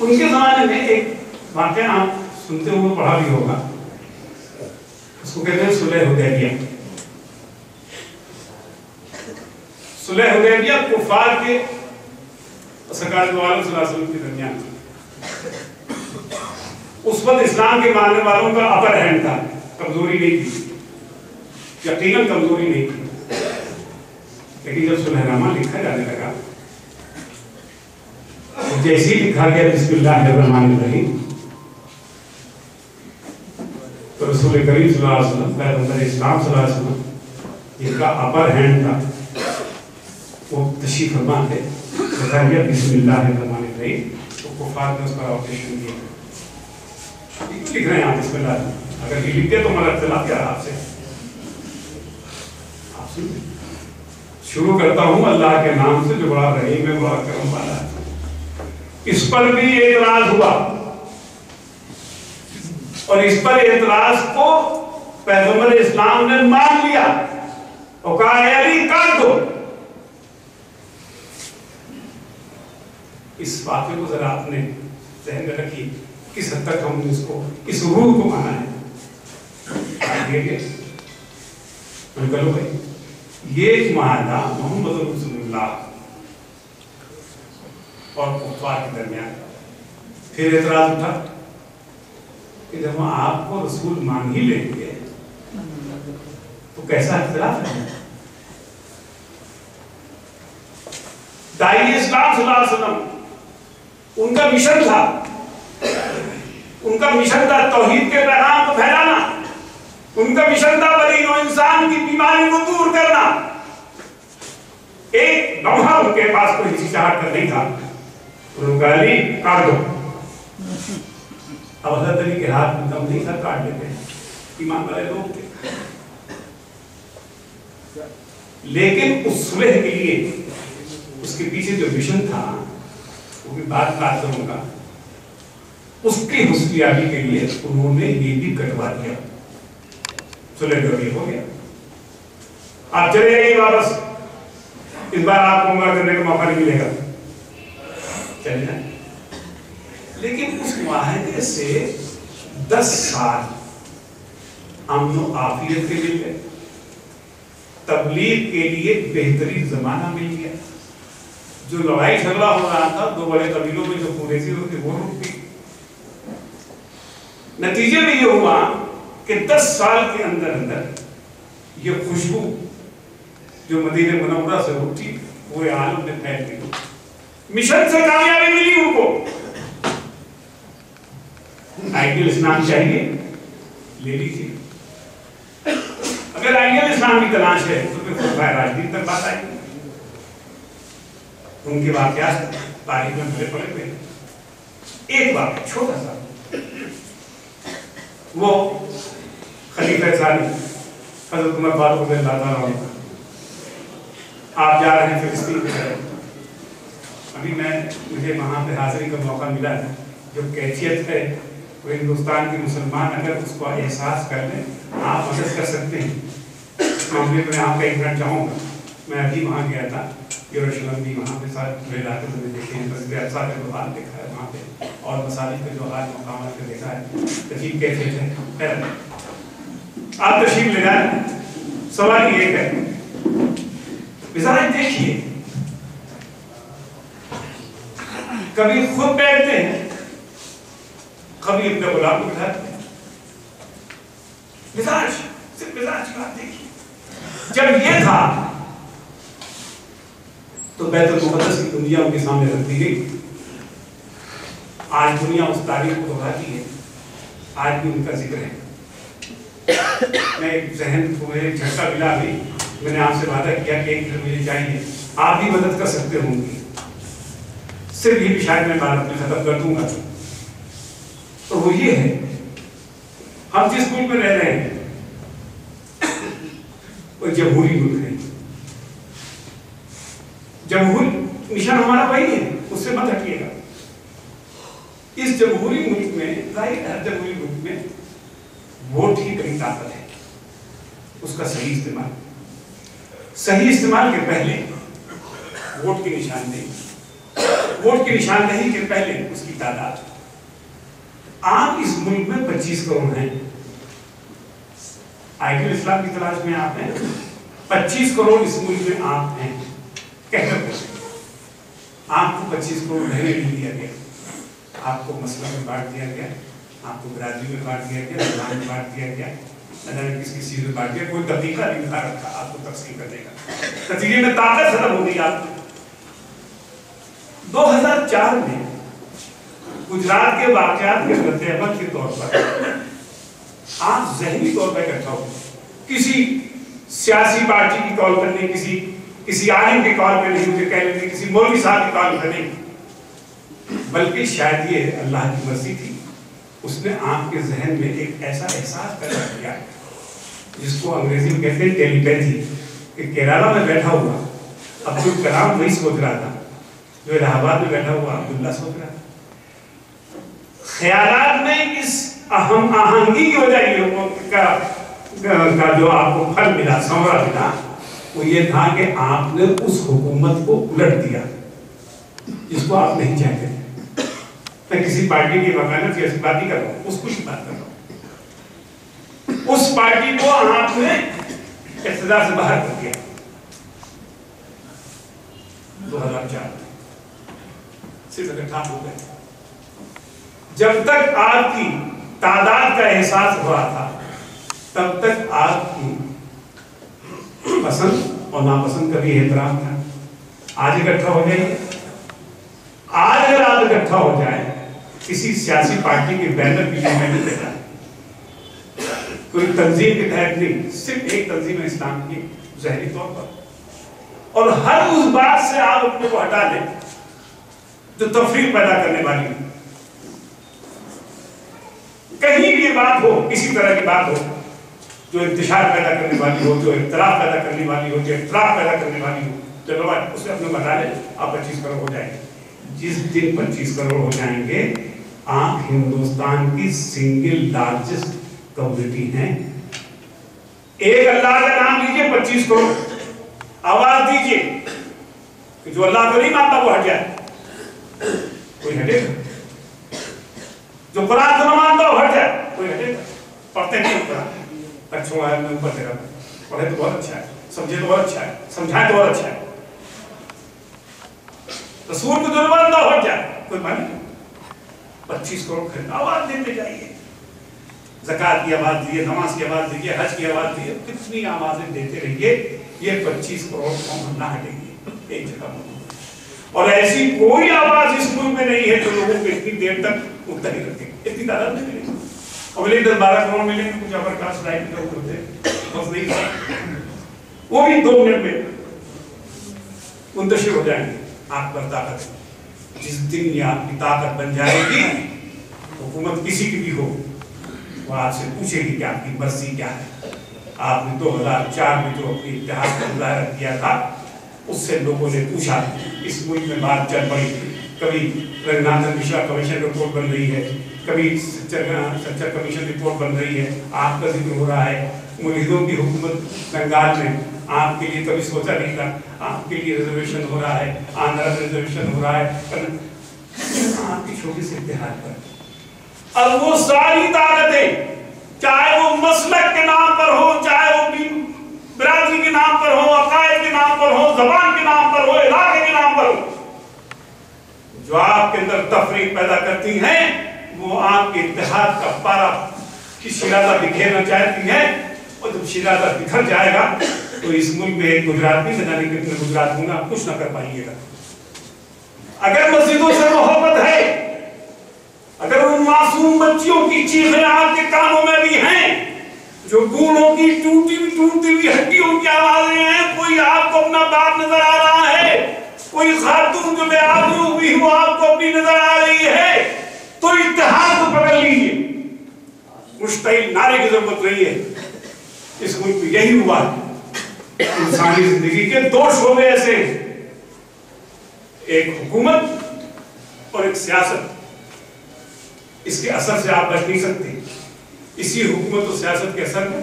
ان کے زمانے میں ایک واقعہ آپ سنتے ہوئے پڑھا بھی ہوگا، اس کو کہتے ہیں صلح حدیبیہ۔ صلح حدیبیہ کفار کے سرکار دو عالم صلی اللہ علیہ وسلم کے درمیان، اس وقت اسلام کے ماننے والوں کا اپر ہینڈ تھا، کمزوری نہیں تھی، یقیناً کمزوری نہیں تھی۔ لیکن جب صلح نامہ لکھا جانے لگا، جیسے ہی لکھا گیا بسم اللہ الرحمن الرحیم، تو رسول کریم صلی اللہ علیہ وسلم، پیغمبر اسلام صلی اللہ علیہ وسلم، جن کا اپر ہینڈ تھا، وہ تشریف فرما تھے، لکھا گیا بسم اللہ الرحمن الرحیم، تو کفار نے اس پر آپریشن کیا۔ کیوں لکھ رہے ہیں آپ بسم اللہ؟ اگر یہ لکھتے تو ہمارا اختلاف کیا آپ سے؟ آپ سنیں، شروع کرتا ہوں اللہ کے نام سے جو بڑا رحیم ہے، بڑا کرم والا ہے۔ اس پر بھی اعتراض ہوا، اور اس پر اعتراض کو پیغمبر اسلام نے مان لیا اور کہا اے علی کاٹ دو۔ اس واقعے کو ذرا اپنے ذہن میں رکھیے، کس حد تک ہم نے اس کو، اس روح کو مانا ہے۔ چلو بھائی، یہ معاہدہ محمد رسول اللہ اور کفار کے درمیان۔ پھر اعتراض اٹھا کہ جب ہم آپ کو رسول مان ہی لیں گے تو کیسا اختلاف ہے؟ داعی اسلام صلی اللہ علیہ وسلم، ان کا مشن تھا، توحید کے پیغام کو پھیلانا، ان کا مشن تھا بنی نوع انسان کی بیماری کو دور کرنا۔ ایک لمحہ ان کے پاس کوئی ہچکچاہٹ کا نہیں تھا، انہوں نے کہا علی کاٹ دو۔ اب حضرت علی کے ہاتھ میں دم نہیں تھا، کاٹ لیتے ہیں، ایمان والے لوگ تھے۔ لیکن اس صلح کے لیے اس کے پیچھے جو مشن تھا، وہ بھی بات کروں گا، اس کی حصولیابی کے لیے انہوں نے یہ بھی کٹوا دیا۔ صلح ہو گیا، آپ چلے جائیے واپس، اس بار آپ کو عمرہ کرنے کا موقع نہیں ملے گا، چلے جائیں۔ لیکن اس معاہدے سے 10 سال امن و عافیت کے مل گئے، تبلیغ کے لیے بہترین زمانہ مل گیا۔ جو لڑائی جھگڑا ہو رہا تھا دو بڑے قبیلوں میں جو قریشی ہوتے وہ رک گئی۔ نتیجے میں یہ ہوا کہ 10 سال کے اندر یہ خوشبو جو مدینہ منورہ سے اٹھی پورے عالم میں پھیل گئی۔ مشن سے کامیابی ملی ان کو۔ آئیڈیل اسلام چاہیے لے لیجیے، اگر آئیڈیل اسلام کی تلاش ہے تو پھر خلفائے راشدین تک بات آئے گی۔ ان کے واقعات تاریخ میں بھرے پڑے ہوئے۔ ایک واقعہ چھوٹا سا، وہ خلیفہ ثانی حضرت عمر فاروق رضی اللہ تعالیٰ عنہ، آپ جا رہے ہیں فلسطین کی طرف۔ ابھی مجھے وہاں پہ حاضری کا موقع ملا ہے۔ جو کیفیت ہے وہ ہندوستان کے مسلمان اگر اس کو احساس کر لیں، آپ مدد کر سکتے ہیں۔ اس معاملے میں آپ کا ایک منٹ چاہوں گا۔ میں ابھی وہاں گیا تھا، یروشلم بھی وہاں پہ ساتھ میرے علاقے میں دیکھے ہیں، مسجد اقصیٰ کا جو حال دیکھا ہے وہاں پہ، اور مساجد کے جو حال مقامات پہ دیکھا ہے، عجیب کیفیت ہے۔ خیر، آپ تشریف لے جائیں۔ سوال یہ ہے، مزاج دیکھیے، کبھی خود بیٹھتے ہیں، کبھی اپنے غلام کو بٹھاتے ہیں۔ مزاج، صرف مزاج کا دیکھیے۔ جب یہ تھا تو بیت المقدس کی دنیا ان کے سامنے رکھ دی گئی۔ آج دنیا اس تاریخ کو دہراتی ہے، آج بھی ان کا ذکر ہے۔ میں ایک ذہن کو ایک جھٹکا ملا بھی، میں نے آپ سے وعدہ کیا کہ ایک مجھے چاہیے، آپ بھی مدد کر سکتے ہوں گے، صرف یہ بھی شاید میں بات میں ختم کر دوں گا۔ تو وہ یہ ہے، ہم جس ملک میں رہ رہے ہیں وہ جمہوری ملک ہے۔ جمہوری مشن ہمارا وہی ہے، اس سے مت ہٹیے گا۔ اس جمہوری ملک میں، ظاہر ہر جمہوری ملک میں ووٹ ہی بڑی طاقت ہے، اس کا صحیح استعمال کے پہلے ووٹ کی نشاندہی ووٹ کی نشاندہی کے پہلے اس کی تعداد عام اس ملک میں 25 کروڑ ہیں. آئیڈیل اسلام کی تلاش میں آپ ہیں. 25 کروڑ اس ملک میں آپ ہیں. آپ کو 25 کروڑ رہنے نہیں دیا گیا. آپ کو مسئلہ میں بانٹ دیا گیا, آپ کو برادری میں بانٹ دیا گیا, زبان میں بانٹ دیا گیا, کس چیز میں بانٹ دیا. کوئی طریقہ نہیں تھا رکھا آپ کو تقسیم کرنے کا. نتیجے میں طاقت ختم ہو گئی آپ کی. 2004 میں گجرات کے واقعات کے رد عمل کے طور پر آپ ذہنی طور پر اکٹھا ہو, کسی سیاسی پارٹی کی کال کرنے, کسی عالم کی کال پہ نہیں, مجھے کہہ لیتے کسی مولوی صاحب کی کال پہ نہیں, بلکہ شاید یہ اللہ کی مرضی تھی. اس نے آپ کے ذہن میں ایک ایسا احساس پیدا کیا جس کو انگریزی میں کہتے ہیں ٹیلیپیتھی, کہ کیرالہ میں بیٹھا ہوا عبد الکلام وہی سوچ رہا تھا جو الہ آباد میں بیٹھا ہوا عبداللہ سوچ رہا تھا. خیالات میں اس اہم آہنگی کی وجہ یہ کا جو آپ کو پھل ملا, ثمرہ ملا, وہ یہ تھا کہ آپ نے اس حکومت کو الٹ دیا جس کو آپ نہیں چاہتے تھے. میں کسی پارٹی کی مکانہ سیاسی بات نہیں کر رہا ہوں, اس کو بات کر رہا ہوں. اس پارٹی کو آپ نے اقتدار سے باہر کر دیا 2004 صرف اکٹھا ہو گئے. جب تک آپ کی تعداد کا احساس ہوا تھا تب تک آپ کی پسند اور ناپسند کا بھی احترام تھا. آج اکٹھا ہو جائیے. آج اگر آپ اکٹھا ہو جائیں کسی سیاسی پارٹی کے بینر کی میں نہیں دیتا, کوئی تنظیم کے تحت نہیں, صرف ایک تنظیم ہے اسلام کی ظاہری طور پر, اور ہر اس بات سے آپ اپنے کو ہٹا دیں جو تفریق پیدا کرنے والی ہے. کہیں بھی یہ بات ہو, کسی طرح کی بات ہو جو انتشار پیدا کرنے والی ہو, جو اختلاف پیدا کرنے والی ہو, جو اختلاف پیدا کرنے والی ہو, چلو اسے اپنے بتا لیں, آپ 25 کروڑ ہو جائیں گے. جس دن 25 کروڑ ہو جائیں گے آپ ہندوستان کی سنگل لارجسٹ کمیونٹی ہیں. ایک اللہ کا نام لیجئے, 25 کروڑ آواز دیجئے کہ جو اللہ کو نہیں مانتا وہ ہٹ جائے. کوئی ہٹے گا؟ جو قرآن کو نہ مانتا وہ ہٹ جائے. کوئی ہٹے گا؟ پڑھتے نہیں قرآن, چھوڑا ہے میں اوپر تیرا, پڑھے تو بہت اچھا ہے, سمجھے تو بہت اچھا ہے, سمجھائے تو بہت اچھا ہے. رسول کو جو نہ مانتا وہ ہٹ جائے. کوئی مانے 25 کروڑ خرید آواز دیتے جائیے. زکوٰۃ کی آواز دیئے, نماز کی آواز دیئے, حج کی آواز دیئے, کتنی آوازیں دیتے رہیے. یہ 25 کروڑ قوم نہ ہٹے گی ایک جگہ پر. اور ایسی کوئی آواز اس ملک میں نہیں ہے جو لوگوں کو اتنی دیر تک مختلف رکھے. اتنی تعداد نہیں ملے گی. اور ملے 10-12 کروڑ ملیں گے کچھ اپر کلاس لائف کے لوگ ہوتے بس نہیں, وہ بھی 2 منٹ میں منتشر ہو جائیں گے. آپ پر طاقت, جس دن یہ آپ کی طاقت بن جائے گی, حکومت کسی کی بھی ہو, وہ آپ سے پوچھے گی کہ آپ کی مرضی کیا ہے. آپ نے 2004 میں جو اپنی اتحاد کا مظاہرہ کیا تھا اس سے لوگوں نے پوچھا. اس ملک میں بات چل پڑی, کبھی رنگناتھن مشرا کمیشن رپورٹ بن رہی ہے, کبھی سچر کمیشن رپورٹ بن رہی ہے, آپ کا ذکر ہو رہا ہے. ملحدوں کی حکومت بنگال میں آپ کے لیے کبھی سوچا نہیں تھا, آپ کے لیے ریزرویشن ہو رہا ہے, آندھرا میں ریزرویشن ہو رہا ہے, آپ کی چھوٹی سے اتحاد پر. اب وہ ساری طاقتیں, چاہے وہ مسلک کے نام پر ہو, چاہے وہ برادری کے نام پر ہو, عقائد کے نام پر ہو, زبان کے نام پر ہو, علاقے کے نام پر ہو, جو آپ کے اندر تفریق پیدا کرتی ہیں, وہ آپ کے اتحاد کا پارا کی شیرازہ بکھیرنا چاہتی ہیں. اور جب شیرازہ بکھر جائے گا تو اس ملک میں ایک گجرات بھی نہ جانے کتنے گجرات ہوں گے, آپ کچھ نہ کر پائیے گا. اگر مسجدوں سے محبت ہے, اگر ان معصوم بچیوں کی چیخیں آپ کے کانوں میں بھی ہیں, جو گوڑوں کی ٹوٹی ہوئی ہڈیوں کی آوازیں ہیں, کوئی آپ کو اپنا باپ نظر آ رہا ہے, کوئی خاتون جو بے آبرو ہوئی وہ آپ کو اپنی نظر آ رہی ہے, تو اتحاد کو پکڑ لیجیے. مشتعل نعرے کی ضرورت نہیں ہے. اس ملک میں یہی ہوا ہے. انسانی زندگی کے 2 شعبے ایسے ہیں, ایک حکومت اور ایک سیاست. اس کے اثر سے آپ بچ نہیں سکتے. اسی حکومت اور سیاست کے اثر میں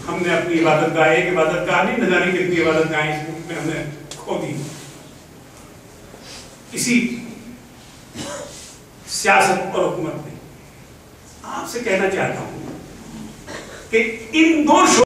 ہم نے اپنی عبادت گاہ, ایک عبادت گاہ نہیں, نہ جانے کتنی عبادت گاہیں اس ملک میں ہم نے کھو دی. اسی سیاست اور حکومت نے. آپ سے کہنا چاہتا ہوں کہ ان دو